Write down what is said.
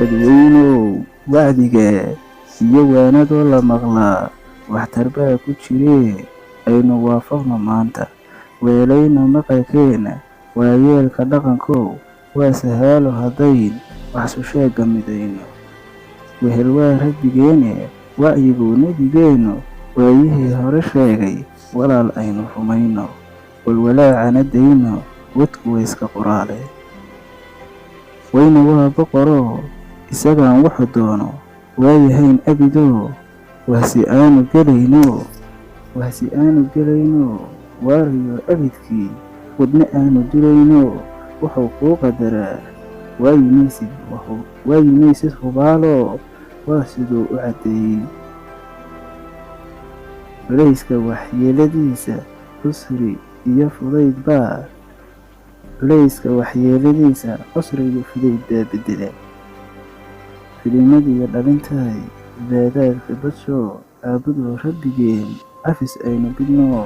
dadweynow wacdiga iyo waanadoo la maqlaa waxtar baa ku jiree aynu waafaqno maanta weelayna maqalkeena waayeelka dhaqankow waa sahaalo haddayn wax susheegga midayno wehel waa rabbigeene wacyiguu nebigeennu waayihii hore sheegay walaal aynu rumayno walwalaacana dayno wadku wayska qoraale wayna waa boqoroo isagaan wuxu doono waayahayn abidoo wahsi aanu gelayno waariyo abidkii wadna aanu dilayno wuxuu kuu qadaraa waayimaysid hubaaloo waa siduu u caddeeyey culayska waxyeeladiisa cusri iyo fudayd baa bedela filimadiiyo dhalintahay baadaadka badshoo aabudoo rabbigeen cafis aynu bidnoo